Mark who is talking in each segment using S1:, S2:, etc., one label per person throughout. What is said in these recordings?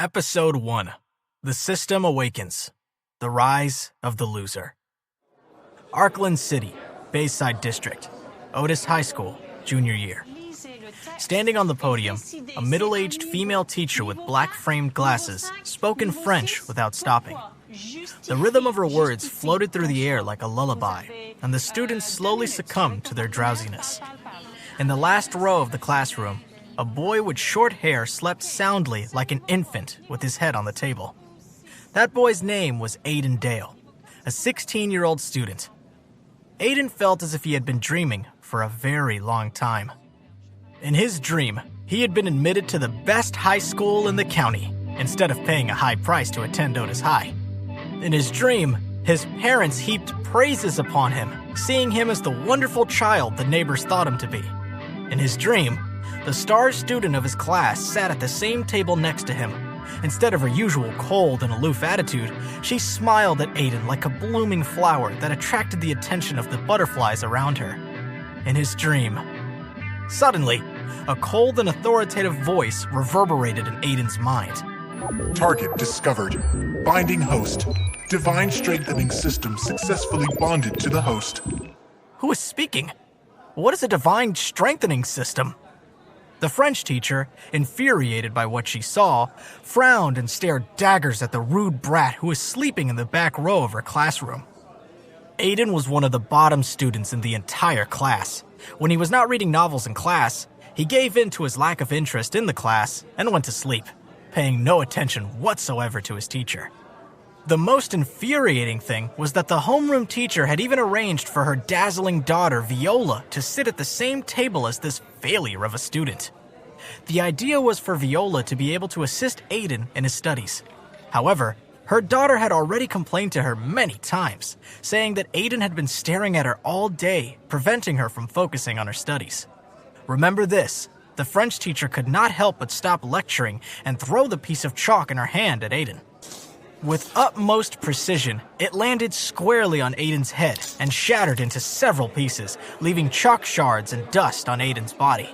S1: Episode 1. The System Awakens. The Rise of the Loser. Arkland City, Bayside District, Otis High School, junior year. Standing on the podium, a middle-aged female teacher with black-framed glasses spoke in French without stopping. The rhythm of her words floated through the air like a lullaby, and the students slowly succumbed to their drowsiness. In the last row of the classroom, a boy with short hair slept soundly like an infant with his head on the table. That boy's name was Aiden Dale, a 16-year-old student. Aiden felt as if he had been dreaming for a very long time. In his dream, he had been admitted to the best high school in the county, instead of paying a high price to attend Otis High. In his dream, his parents heaped praises upon him, seeing him as the wonderful child the neighbors thought him to be. In his dream, the star student of his class sat at the same table next to him. Instead of her usual cold and aloof attitude, she smiled at Aiden like a blooming flower that attracted the attention of the butterflies around her. In his dream, suddenly, a cold and authoritative voice reverberated in Aiden's mind.
S2: Target discovered. Binding host. Divine strengthening system successfully bonded to the host.
S1: Who is speaking? What is a divine strengthening system? The French teacher, infuriated by what she saw, frowned and stared daggers at the rude brat who was sleeping in the back row of her classroom. Aiden was one of the bottom students in the entire class. When he was not reading novels in class, he gave in to his lack of interest in the class and went to sleep, paying no attention whatsoever to his teacher. The most infuriating thing was that the homeroom teacher had even arranged for her dazzling daughter, Viola, to sit at the same table as this failure of a student. The idea was for Viola to be able to assist Aiden in his studies. However, her daughter had already complained to her many times, saying that Aiden had been staring at her all day, preventing her from focusing on her studies. Remember this, the French teacher could not help but stop lecturing and throw the piece of chalk in her hand at Aiden. With utmost precision, it landed squarely on Aiden's head and shattered into several pieces, leaving chalk shards and dust on Aiden's body.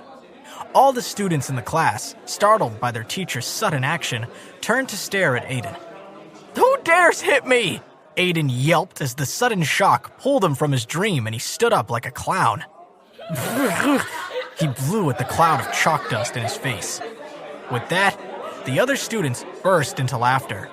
S1: All the students in the class, startled by their teacher's sudden action, turned to stare at Aiden. "Who dares hit me?" Aiden yelped as the sudden shock pulled him from his dream and he stood up like a clown. He blew at the cloud of chalk dust in his face. With that, the other students burst into laughter.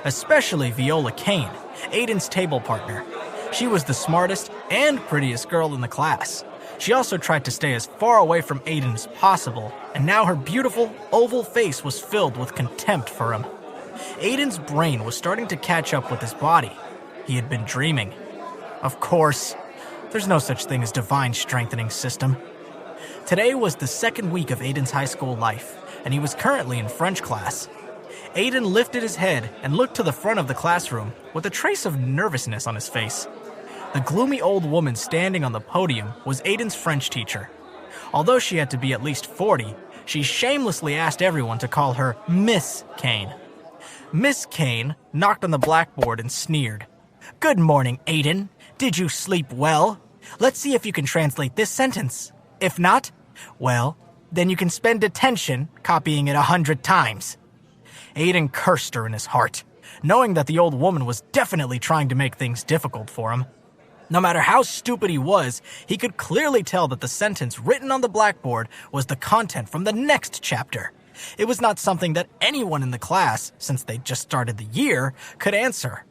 S1: Especially Viola Kane, Aiden's table partner. She was the smartest and prettiest girl in the class. She also tried to stay as far away from Aiden as possible, and now her beautiful, oval face was filled with contempt for him. Aiden's brain was starting to catch up with his body. He had been dreaming. Of course, there's no such thing as divine strengthening system. Today was the second week of Aiden's high school life, and he was currently in French class. Aiden lifted his head and looked to the front of the classroom with a trace of nervousness on his face. The gloomy old woman standing on the podium was Aiden's French teacher. Although she had to be at least 40, she shamelessly asked everyone to call her Miss Kane. Miss Kane knocked on the blackboard and sneered. "Good morning, Aiden. Did you sleep well? Let's see if you can translate this sentence. If not, well, then you can spend detention copying it 100 times. Aiden cursed her in his heart, knowing that the old woman was definitely trying to make things difficult for him. No matter how stupid he was, he could clearly tell that the sentence written on the blackboard was the content from the next chapter. It was not something that anyone in the class, since they just started the year, could answer.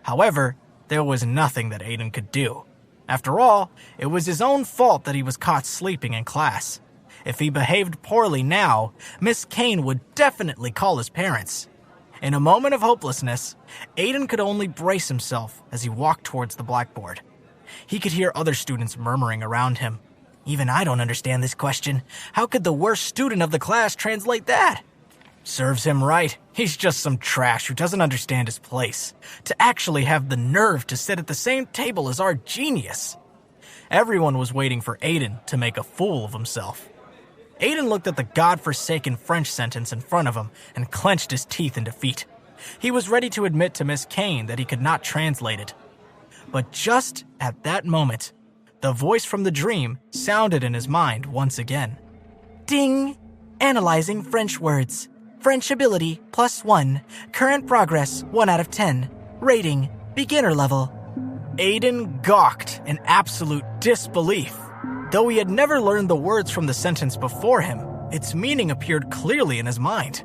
S1: However, there was nothing that Aiden could do. After all, it was his own fault that he was caught sleeping in class. If he behaved poorly now, Miss Kane would definitely call his parents. In a moment of hopelessness, Aiden could only brace himself as he walked towards the blackboard. He could hear other students murmuring around him. "Even I don't understand this question. How could the worst student of the class translate that?" Serves him right. He's just some trash who doesn't understand his place. To actually have the nerve to sit at the same table as our genius. Everyone was waiting for Aiden to make a fool of himself. Aiden looked at the godforsaken French sentence in front of him and clenched his teeth in defeat. He was ready to admit to Miss Kane that he could not translate it. But just at that moment, the voice from the dream sounded in his mind once again. "Ding! Analyzing French words. French ability, +1. Current progress, 1 out of 10. Rating, beginner level. Aiden gawked in absolute disbelief. Though he had never learned the words from the sentence before him, its meaning appeared clearly in his mind.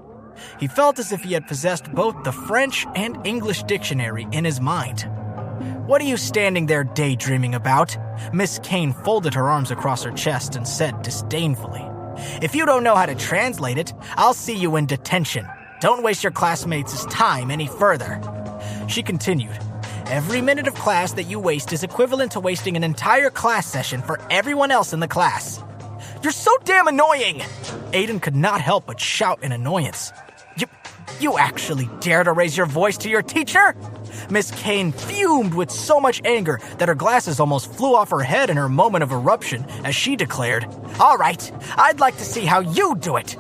S1: He felt as if he had possessed both the French and English dictionary in his mind. "What are you standing there daydreaming about?" Miss Kane folded her arms across her chest and said disdainfully. "If you don't know how to translate it, I'll see you in detention. Don't waste your classmates' time any further." She continued, "Every minute of class that you waste is equivalent to wasting an entire class session for everyone else in the class." "You're so damn annoying!" Aiden could not help but shout in annoyance. You actually dare to raise your voice to your teacher?" Miss Kane fumed with so much anger that her glasses almost flew off her head in her moment of eruption as she declared, "All right, I'd like to see how you do it."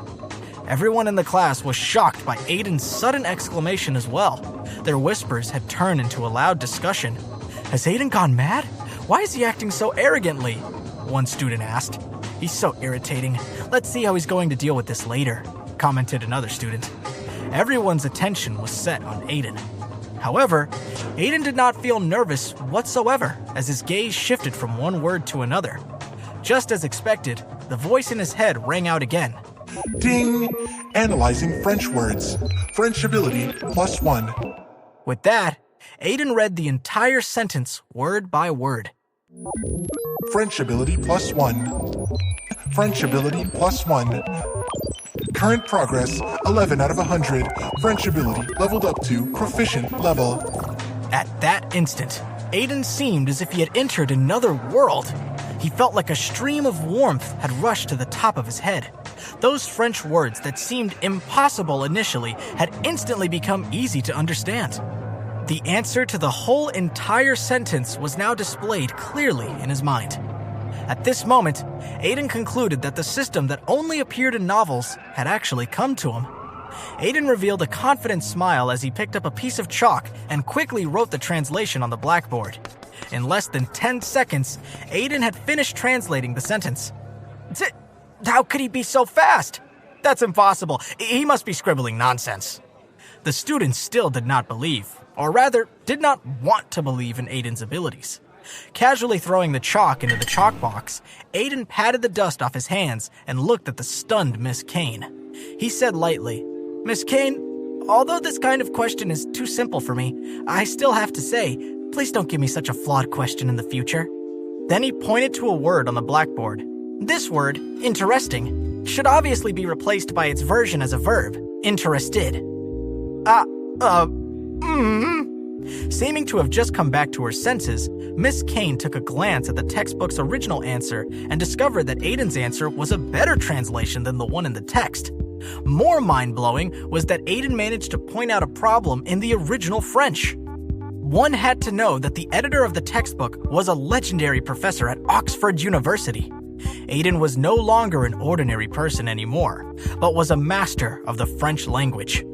S1: Everyone in the class was shocked by Aiden's sudden exclamation as well. Their whispers had turned into a loud discussion. "Has Aiden gone mad? Why is he acting so arrogantly?" one student asked. "He's so irritating. Let's see how he's going to deal with this later," commented another student. Everyone's attention was set on Aiden. However, Aiden did not feel nervous whatsoever as his gaze shifted from one word to another. Just as expected, the voice in his head rang out again.
S2: Ding! Analyzing French words. French ability, +1.
S1: With that, Aiden read the entire sentence word by word.
S2: French ability, +1. French ability, +1. Current progress, 11 out of 100. French ability leveled up to proficient level.
S1: At that instant, Aiden seemed as if he had entered another world. He felt like a stream of warmth had rushed to the top of his head. Those French words that seemed impossible initially had instantly become easy to understand. The answer to the whole entire sentence was now displayed clearly in his mind. At this moment, Aiden concluded that the system that only appeared in novels had actually come to him. Aiden revealed a confident smile as he picked up a piece of chalk and quickly wrote the translation on the blackboard. In less than 10 seconds, Aiden had finished translating the sentence. How could he be so fast? That's impossible. He must be scribbling nonsense. The students still did not believe, or rather, did not want to believe in Aiden's abilities. Casually throwing the chalk into the chalk box, Aiden patted the dust off his hands and looked at the stunned Miss Kane. He said lightly, "Miss Kane, although this kind of question is too simple for me, I still have to say, please don't give me such a flawed question in the future." Then he pointed to a word on the blackboard. This word, interesting, should obviously be replaced by its version as a verb, interested. Seeming to have just come back to her senses, Miss Kane took a glance at the textbook's original answer and discovered that Aiden's answer was a better translation than the one in the text. More mind-blowing was that Aiden managed to point out a problem in the original French. One had to know that the editor of the textbook was a legendary professor at Oxford University. Aiden was no longer an ordinary person anymore, but was a master of the French language.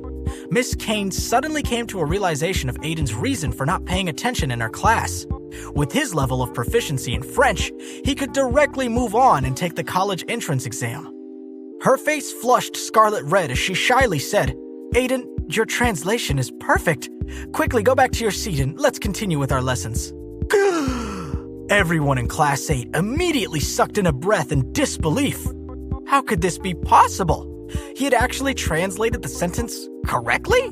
S1: Miss Kane suddenly came to a realization of Aiden's reason for not paying attention in her class. With his level of proficiency in French, he could directly move on and take the college entrance exam. Her face flushed scarlet red as she shyly said, "Aiden, your translation is perfect. Quickly go back to your seat and let's continue with our lessons." Everyone in Class 8 immediately sucked in a breath in disbelief. How could this be possible? He had actually translated the sentence correctly?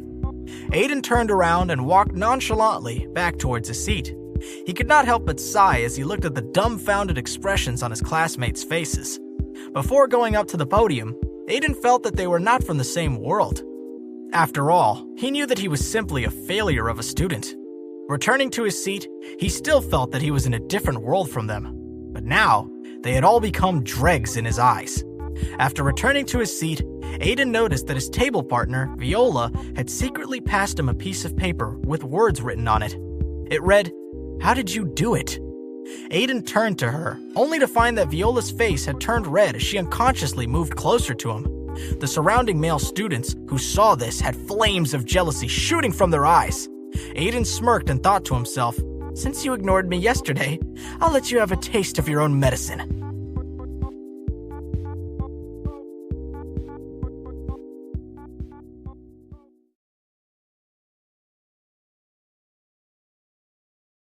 S1: Aiden turned around and walked nonchalantly back towards his seat. He could not help but sigh as he looked at the dumbfounded expressions on his classmates' faces. Before going up to the podium, Aiden felt that they were not from the same world. After all, he knew that he was simply a failure of a student. Returning to his seat, he still felt that he was in a different world from them. But now, they had all become dregs in his eyes. After returning to his seat, Aiden noticed that his table partner, Viola, had secretly passed him a piece of paper with words written on it. It read, "How did you do it?" Aiden turned to her, only to find that Viola's face had turned red as she unconsciously moved closer to him. The surrounding male students who saw this had flames of jealousy shooting from their eyes. Aiden smirked and thought to himself, "Since you ignored me yesterday, I'll let you have a taste of your own medicine."